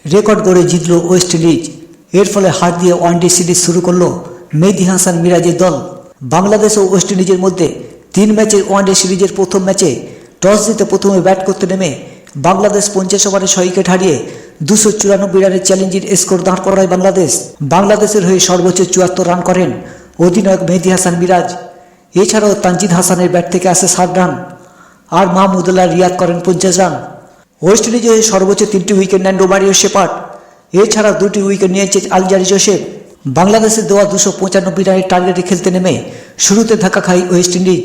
Record করে জিতল West Indies. এর ফলে হার দিয়ে ওয়ানডে সিরিজ শুরু করলো মেহেদী হাসান মিরাজের দল। বাংলাদেশ ও ওয়েস্ট ইন্ডিজের মধ্যে 3 ম্যাচের ওয়ানডে সিরিজের প্রথম ম্যাচে টস জিতে প্রথমে ব্যাট করতে নেমে বাংলাদেশ 50 ওভারে 6 উইকেট হারিয়ে 294 রানের চ্যালেঞ্জিং স্কোর দাঁড় করায় বাংলাদেশের হয়ে সর্বোচ্চ 74 রান করেন অধিনায়ক মেহেদী হাসান মিরাজ। এছাড়াও তানজিদ হাসানের ব্যাট থেকে আসে 60 রান আর মাহমুদুল্লাহ রিয়াদ করেন 50 রান। ওয়েস্ট ইন্ডিজের হয়ে সর্বোচ্চ 3টি উইকেট নেন রোমারিও শেপার্ড। এছাড়া 2টি উইকেট নিয়েছে আলজারি জোসেফ। বাংলাদেশের দেওয়া 295 রানের টার্গেটে খেলতে নেমে শুরুতে ধাক্কা খায় ওয়েস্ট ইন্ডিজ।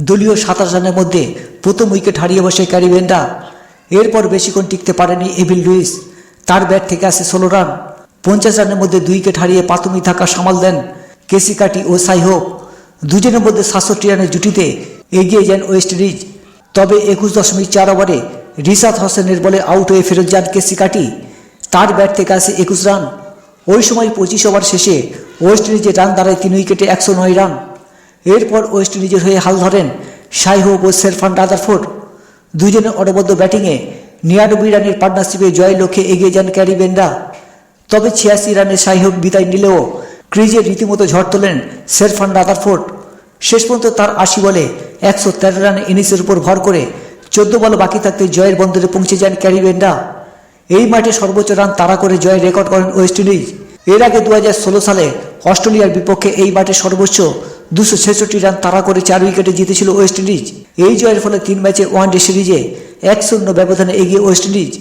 দলীয় 27 রানের মধ্যে প্রথম উইকেট হারিয়ে বসে ক্যারি বেন্ডা। এরপর বেশিক্ষণ টিকতে পারেনি এভিল লুইস, তার ব্যাট থেকে আসে 16 রান। 50 রানের মধ্যে 2 উইকেট হারিয়ে প্রাথমিক ধাক্কা সামাল দেন কেসি কাটি ও সাই হোপ। দুজনের মধ্যে 67 রানের জুটিতে এগিয়ে যান ওয়েস্ট ইন্ডিজ। তবে 21.4 ওভারে রিশাদ হোসেনের বলে আউট হয়ে ফেরত যান কেসি কাটি, তার ব্যাট থেকে আসে 21 রান। ওই সময় 25 ওভার শেষে ওয়েস্ট ইন্ডিজের রান দাঁড়ায় 3 উইকেটে 109 রান। এরপর ওয়েস্ট ইন্ডিজের হয়ে হাল ধরেন সাই হোপ ও শেরফান রাদারফোর্ড। দুজনের অনবদ্য ব্যাটিংয়ে 99 রানের পার্টনারশিপে জয়ের লক্ষ্যে এগিয়ে যান ক্যারি বেন্ডা। তবে 86 রানে সাই হোপ বিদায় নিলেও ক্রিজে রীতিমতো ঝড় তোলেন শেরফান রাদারফোর্ড। শেষ পর্যন্ত তার 80 বলে 113 রানের ইনিংসের উপর ভর করে 14 বল বাকি থাকতে জয়ের বন্দরে পৌঁছে যান ক্যারি বেন্ডা। এই মাঠে সর্বোচ্চ রান তাড়া করে জয়ের রেকর্ড করেন ওয়েস্ট ইন্ডিজ। এর আগে 2016 সালে অস্ট্রেলিয়ার বিপক্ষে এই মাঠে সর্বোচ্চ 266 রান তাড়া করে 4 উইকেটে জিতেছিল ওয়েস্ট ইন্ডিজ। এই জয়ের ফলে 3 ম্যাচে ওয়ানডে সিরিজে 1-0 ব্যবধানে এগিয়ে ওয়েস্ট ইন্ডিজ।